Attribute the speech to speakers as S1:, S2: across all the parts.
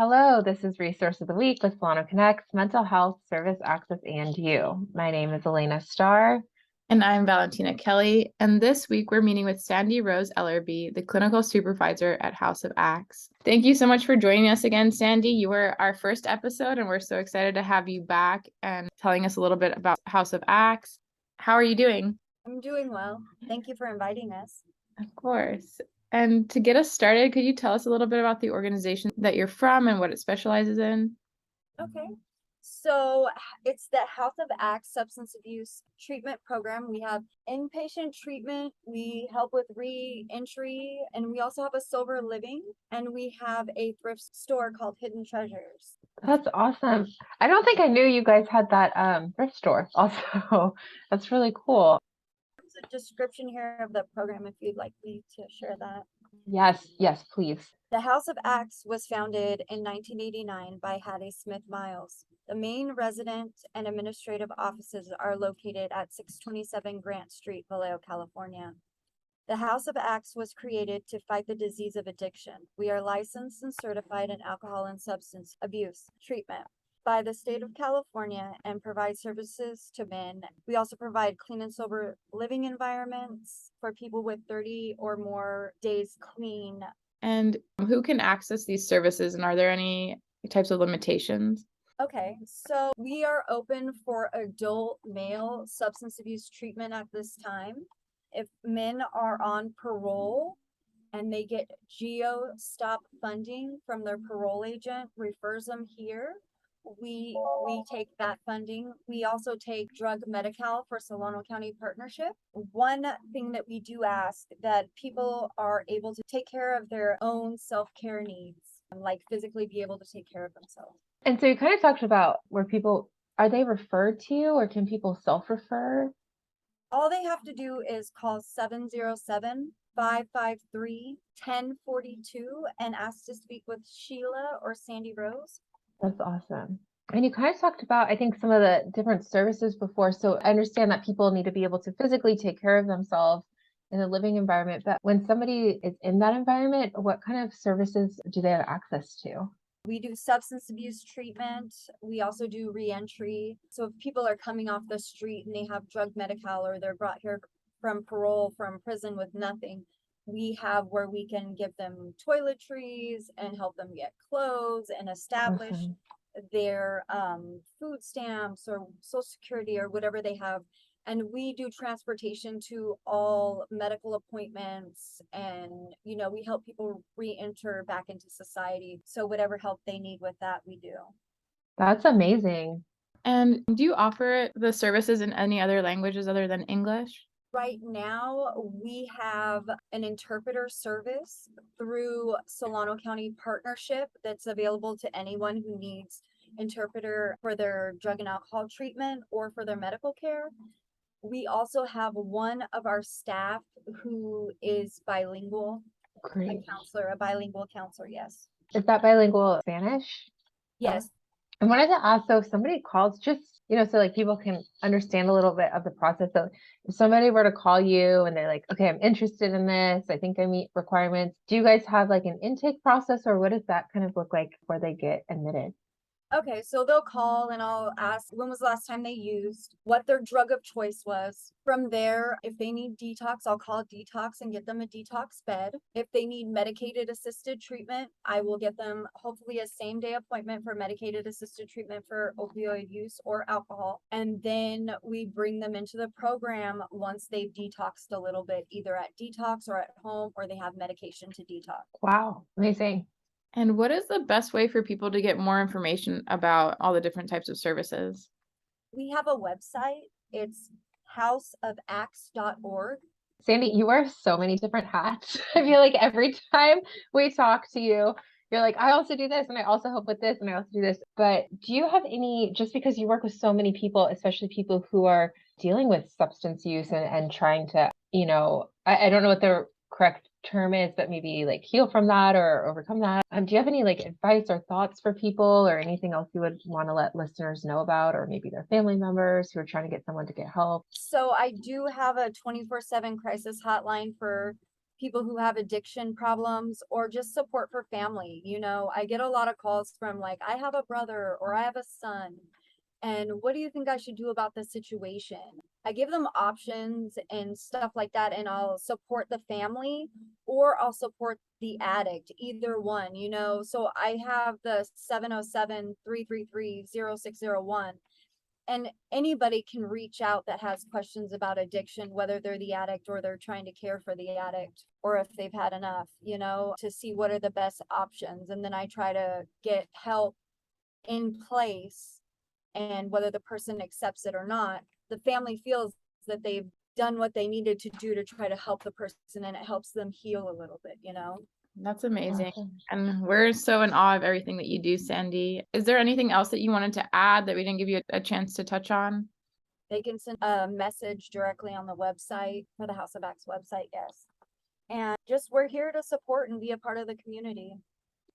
S1: Hello, this is Resource of the Week with SolanoConnex, Mental Health, Service Access, and You. My name is Elena Starr.
S2: And I'm Valentina Kelly. And this week we're meeting with Sandi Rose Ellerbe, the clinical supervisor at House of Axe. Thank you so much for joining us again, Sandi. You were our first episode, and we're so excited to have you back and telling us a little bit about House of Axe. How are you doing?
S3: I'm doing well. Thank you for inviting us.
S2: Of course. And to get us started, could you tell us a little bit about the organization that you're from and what it specializes in?
S3: Okay. So it's the House of Axe Substance Abuse Treatment Program. We have inpatient treatment, we help with re-entry, and we also have a sober living, and we have a thrift store called Hidden Treasures.
S1: That's awesome. I don't think I knew you guys had that thrift store also. That's really cool.
S3: There's a description here of the program if you'd like me to share that.
S1: Yes, please.
S3: The House of Axe was founded in 1989 by Hattie Smith Miles. The main resident and administrative offices are located at 627 Grant Street, Vallejo, California. The House of Axe was created to fight the disease of addiction. We are licensed and certified in alcohol and substance abuse treatment by the state of California and provide services to men. We also provide clean and sober living environments for people with 30 or more days clean.
S2: And who can access these services, and are there any types of limitations?
S3: Okay, so we are open for adult male substance abuse treatment at this time. If men are on parole and they get GEO stop funding from their parole agent, refers them here, we take that funding. We also take drug Medi-Cal for Solano County Partnership. One thing that we do ask that people are able to take care of their own self-care needs, like physically be able to take care of themselves.
S1: And so you kind of talked about where people, are they referred to you or can people self-refer?
S3: All they have to do is call 707-553-1042 and ask to speak with Sheila or Sandi Rose.
S1: That's awesome. And you kind of talked about, I think, some of the different services before. So I understand that people need to be able to physically take care of themselves in a living environment. But when somebody is in that environment, what kind of services do they have access to?
S3: We do substance abuse treatment. We also do reentry. So if people are coming off the street and they have drug Medi-Cal or they're brought here from parole, from prison with nothing, we have where we can give them toiletries and help them get clothes and establish
S1: Awesome.
S3: their food stamps or Social Security or whatever they have. And we do transportation to all medical appointments, and we help people re-enter back into society. So whatever help they need with that, we do.
S1: That's amazing.
S2: And do you offer the services in any other languages other than English?
S3: Right now, we have an interpreter service through Solano County Partnership that's available to anyone who needs interpreter for their drug and alcohol treatment or for their medical care. We also have one of our staff who is bilingual,
S1: Great.
S3: a bilingual counselor, yes.
S1: Is that bilingual Spanish?
S3: Yes.
S1: I wanted to ask, so if somebody calls, just, so like people can understand a little bit of the process. So if somebody were to call you and they're like, okay, I'm interested in this, I think I meet requirements. Do you guys have like an intake process, or what does that kind of look like before they get admitted?
S3: Okay, so they'll call and I'll ask when was the last time they used, what their drug of choice was. From there, if they need detox, I'll call detox and get them a detox bed. If they need medicated assisted treatment, I will get them hopefully a same day appointment for medicated assisted treatment for opioid use or alcohol. And then we bring them into the program once they've detoxed a little bit, either at detox or at home, or they have medication to detox.
S1: Wow, amazing.
S2: And what is the best way for people to get more information about all the different types of services?
S3: We have a website. It's houseofaxe.org.
S1: Sandi, you wear so many different hats. I feel like every time we talk to you, you're like, I also do this and I also help with this and I also do this. But do you have any, just because you work with so many people, especially people who are dealing with substance use and trying to, I don't know what the correct term is, but maybe like heal from that or overcome that. Do you have any like advice or thoughts for people or anything else you would want to let listeners know about, or maybe their family members who are trying to get someone to get help?
S3: So I do have a 24/7 crisis hotline for people who have addiction problems, or just support for family. You know, I get a lot of calls from like, I have a brother or I have a son, and what do you think I should do about this situation? I give them options and stuff like that, and I'll support the family or I'll support the addict, either one, you know. So I have the 707-333-0601, and anybody can reach out that has questions about addiction, whether they're the addict or they're trying to care for the addict, or if they've had enough, you know, to see what are the best options. And then I try to get help in place, and whether the person accepts it or not, the family feels that they've done what they needed to do to try to help the person, and it helps them heal a little bit, you know.
S2: That's amazing.
S1: Awesome.
S2: And we're so in awe of everything that you do, Sandi. Is there anything else that you wanted to add that we didn't give you a chance to touch on?
S3: They can send a message directly on the website, for the House of Acts website, yes. And just, we're here to support and be a part of the community.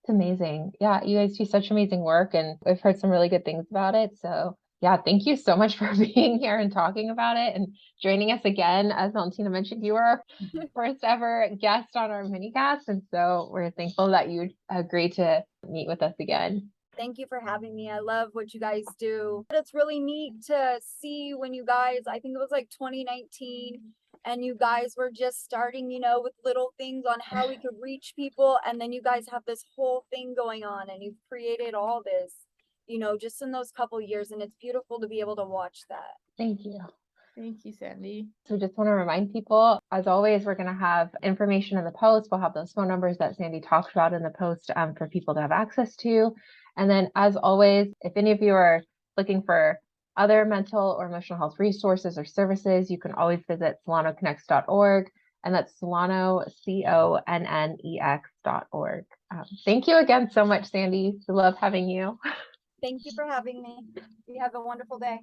S1: It's amazing. Yeah, you guys do such amazing work, and I've heard some really good things about it. So yeah, thank you so much for being here and talking about it and joining us again. As Valentina mentioned, you were our first ever guest on our minicast, and so we're thankful that you agreed to meet with us again.
S3: Thank you for having me. I love what you guys do. It's really neat to see when you guys, I think it was like 2019, and you guys were just starting, you know, with little things on how we could reach people. And then you guys have this whole thing going on, and you've created all this, you know, just in those couple years. And it's beautiful to be able to watch that.
S1: Thank you.
S2: Thank you, Sandi.
S1: So just want to remind people, as always, we're going to have information in the post. We'll have those phone numbers that Sandi talked about in the post for people to have access to. And then, as always, if any of you are looking for other mental or emotional health resources or services, you can always visit SolanoConnex.org, and that's Solano, CONNEX.org. Thank you again so much, Sandi. We love having you.
S3: Thank you for having me. You have a wonderful day.